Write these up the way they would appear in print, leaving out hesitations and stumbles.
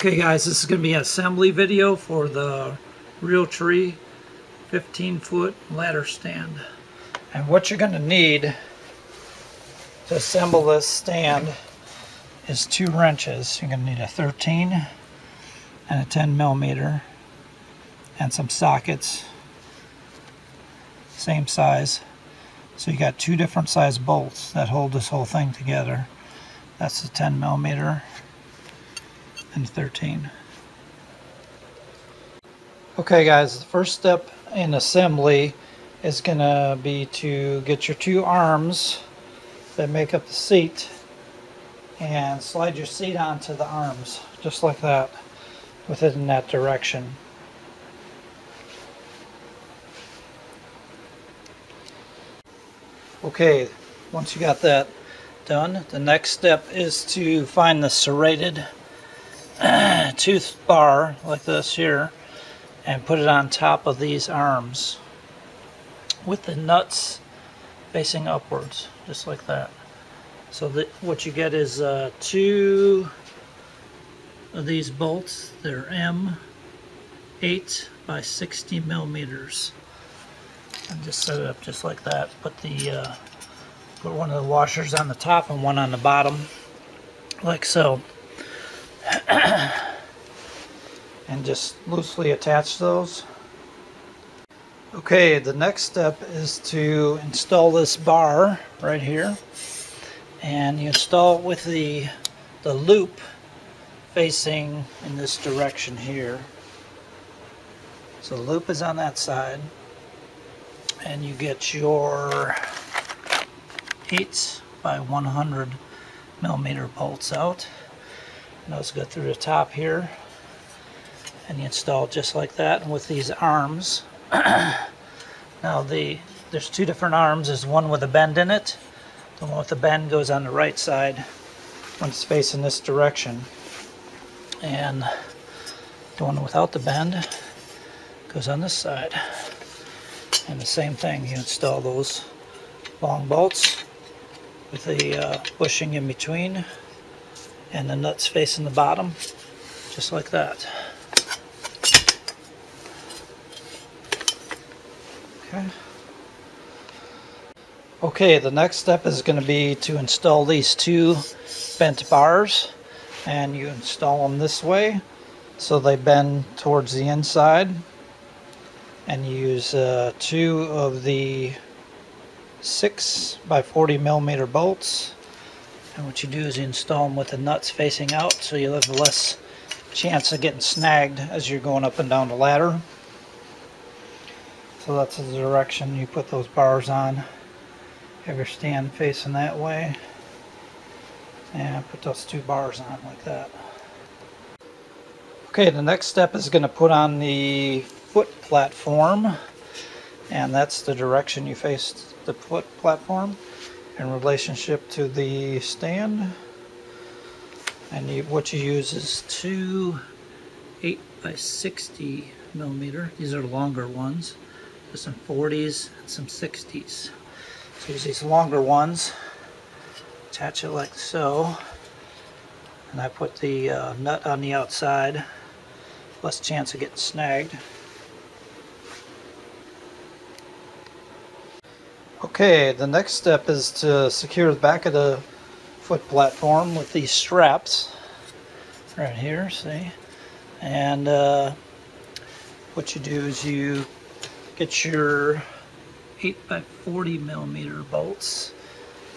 Okay guys, this is going to be an assembly video for the RealTree 15-foot ladder stand. And what you're going to need to assemble this stand is 2 wrenches. You're going to need a 13 and a 10 millimeter and some sockets, same size. So you got 2 different size bolts that hold this whole thing together. That's the 10 millimeter and 13. Okay guys, the first step in assembly is going to be to get your 2 arms that make up the seat and slide your seat onto the arms just like that, with it in that direction. Okay, once you got that done, the next step is to find the serrated tooth bar like this here and put it on top of these arms with the nuts facing upwards, just like that. So that what you get is 2 of these bolts. They're M8 by 60 millimeters. And just set it up just like that. Put one of the washers on the top and one on the bottom, like so. And just loosely attach those. Okay, the next step is to install this bar right here, and you install it with the loop facing in this direction here. So the loop is on that side, and you get your 8 by 100 millimeter bolts out. And those go through the top here, and you install it just like that. And with these arms, now there's 2 different arms. There's one with a bend in it. The one with the bend goes on the right side when it's facing this direction, and the one without the bend goes on this side. And the same thing, you install those long bolts with the bushing in between and the nuts facing the bottom, just like that. Okay, the next step is going to be to install these 2 bent bars, and you install them this way so they bend towards the inside, and you use 2 of the 6 by 40 millimeter bolts. And what you do is you install them with the nuts facing out, so you'll have less chance of getting snagged as you're going up and down the ladder. So that's the direction you put those bars on. Have your stand facing that way, and put those 2 bars on like that. Okay, the next step is going to put on the foot platform, and that's the direction you face the foot platform in relationship to the stand. And what you use is 2 8 by 60 millimeter. These are longer ones. There's some 40s and some 60s. So use these longer ones, attach it like so, and I put the nut on the outside, less chance of getting snagged. Okay, the next step is to secure the back of the foot platform with these straps right here, see? And what you do is you get your 8 by 40 millimeter bolts,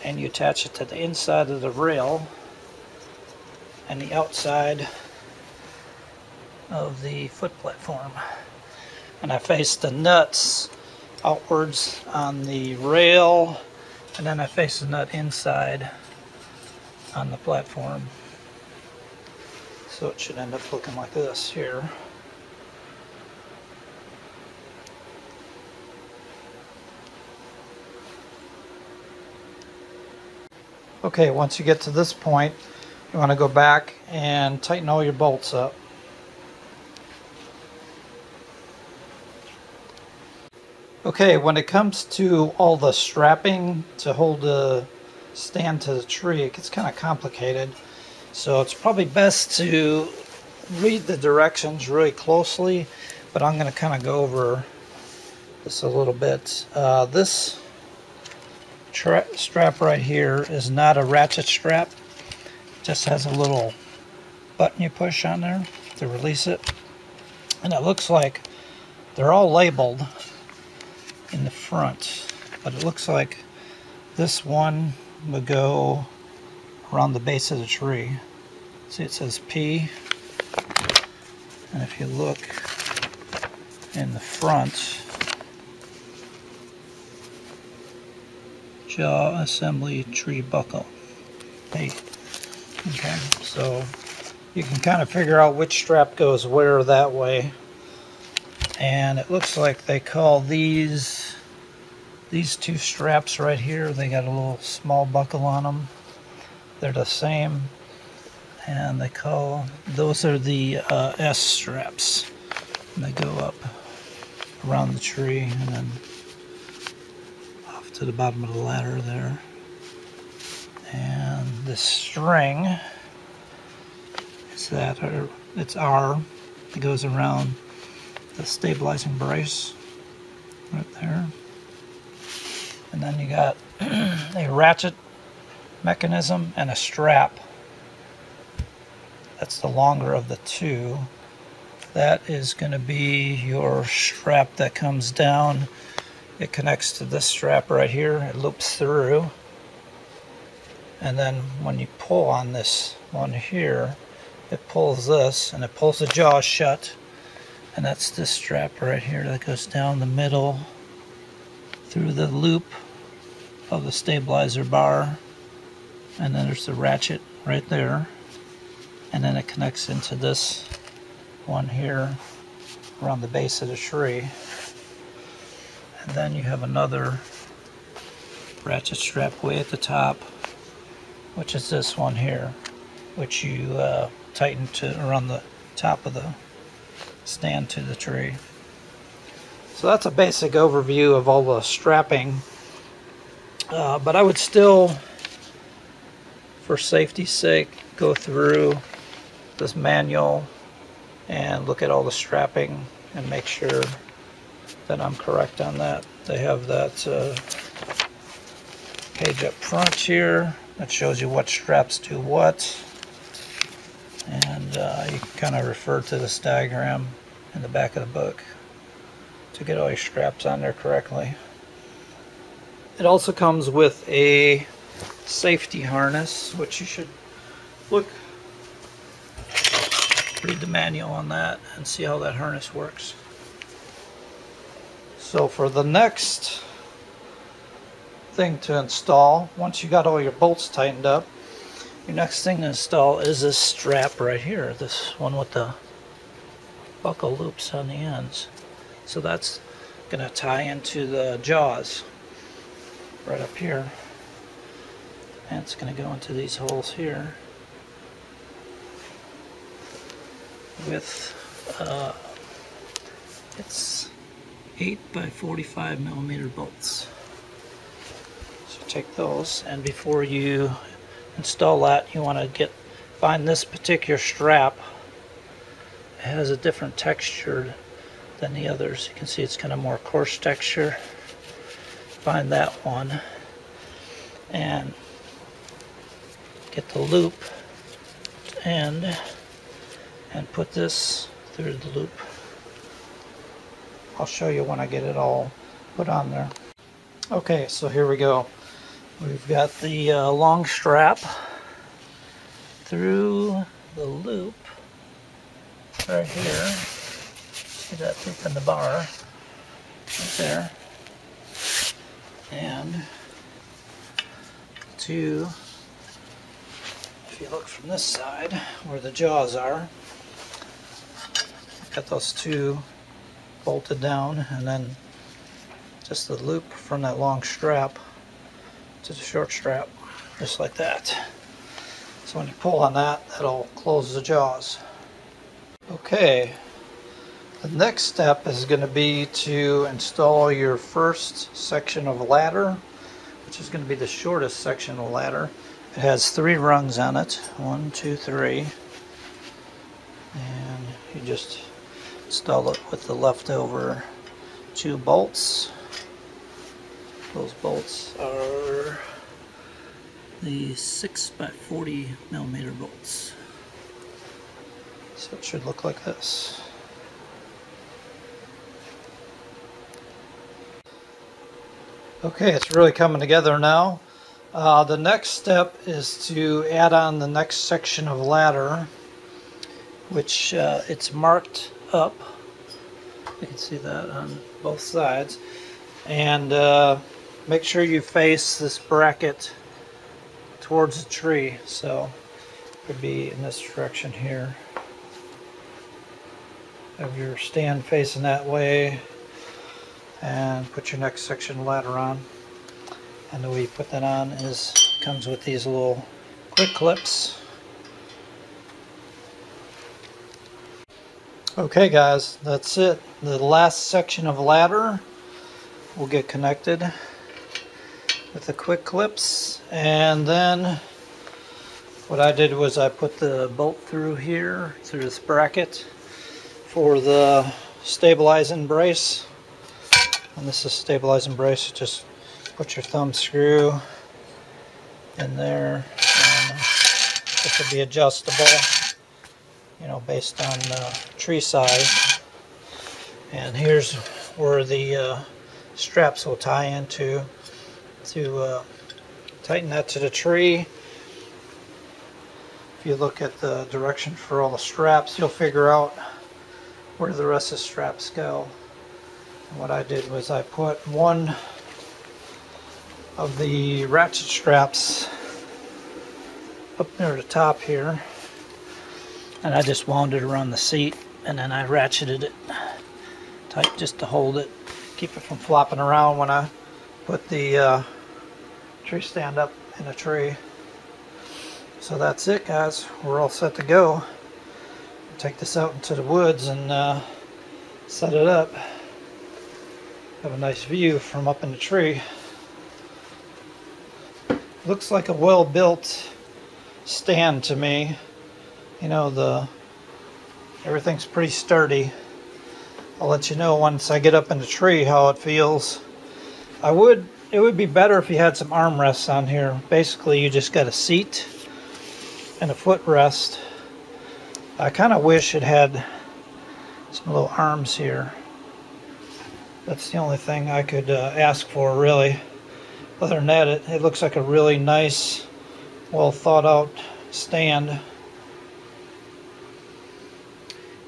and you attach it to the inside of the rail and the outside of the foot platform. And I face the nuts outwards on the rail, and then I face the nut inside on the platform. So it should end up looking like this here. Okay, once you get to this point, you want to go back and tighten all your bolts up. Okay, when it comes to all the strapping to hold the stand to the tree, it gets kind of complicated. So it's probably best to read the directions really closely, but I'm going to kind of go over this a little bit. This strap right here is not a ratchet strap. It just has a little button you push on there to release it. And it looks like they're all labeled in the front, but it looks like this one would go around the base of the tree. See, it says P, and if you look in the front, jaw assembly tree buckle. Hey, okay, so you can kind of figure out which strap goes where that way. And it looks like they call these two straps right here, they got a little small buckle on them. They're the same, and they call those are the S straps. And they go up around the tree and then off to the bottom of the ladder there. And the string is that, or it's R. It goes around the stabilizing brace right there. And then you got a ratchet mechanism and a strap. That's the longer of the two. That is going to be your strap that comes down. It connects to this strap right here. It loops through. And then when you pull on this one here, it pulls this and it pulls the jaw shut. And that's this strap right here that goes down the middle through the loop of the stabilizer bar. And then there's the ratchet right there. And then it connects into this one here around the base of the tree. And then you have another ratchet strap way at the top, which is this one here, which you tighten to around the top of the stand to the tree. So that's a basic overview of all the strapping, but I would still, for safety's sake, go through this manual and look at all the strapping and make sure that I'm correct on that. They have that page up front here that shows you what straps do what. And you can kind of refer to this diagram in the back of the book to get all your straps on there correctly. It also comes with a safety harness, which you should read the manual on that and see how that harness works. So for the next thing to install, once you got all your bolts tightened up, your next thing to install is this strap right here, this one with the buckle loops on the ends. So that's going to tie into the jaws right up here, and it's going to go into these holes here with it's 8 by 45 millimeter bolts. So take those, and before you install that, you want to find this particular strap. It has a different texture than the others. You can see it's kind of more coarse texture. Find that one and get the loop and put this through the loop. I'll show you when I get it all put on there. Okay, so here we go. We've got the long strap through the loop right here. See that loop in the bar right there. And if you look from this side where the jaws are, got those two bolted down, and then just the loop from that long strap to the short strap, just like that. So when you pull on that, that'll close the jaws. Okay, the next step is going to be to install your first section of ladder, which is going to be the shortest section of ladder. It has 3 rungs on it, 1, 2, 3. And You just install it with the leftover 2 bolts. Those bolts are the 6x40 millimeter bolts. So it should look like this. Okay, it's really coming together now. The next step is to add on the next section of ladder, which it's marked up. You can see that on both sides. And make sure you face this bracket towards the tree. So it could be in this direction here. Have your stand facing that way, and put your next section ladder on. And the way you put that on is comes with these little quick clips. Okay guys, that's it. The last section of ladder will get connected with the quick clips, and then what I did was I put the bolt through here, through this bracket for the stabilizing brace. And this is stabilizing brace. Just put your thumb screw in there, and this will be adjustable, you know, based on tree size. And here's where the straps will tie into to tighten that to the tree. If you look at the direction for all the straps, you'll figure out where the rest of the straps go. And what I did was I put one of the ratchet straps up near the top here, and I just wound it around the seat, and then I ratcheted it tight just to hold it, keep it from flopping around when I put the tree stand up in a tree. So that's it guys, we're all set to go. Take this out into the woods and set it up. Have a nice view from up in the tree. Looks like a well-built stand to me. You know, everything's pretty sturdy. I'll let you know once I get up in the tree how it feels. It would be better if you had some armrests on here. Basically, you just got a seat and a footrest. I kind of wish it had some little arms here. That's the only thing I could ask for, really. Other than that, it looks like a really nice, well thought out stand.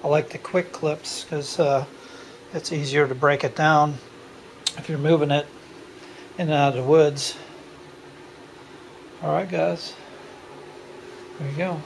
I like the quick clips because it's easier to break it down if you're moving it in and out of the woods. Alright guys, there you go.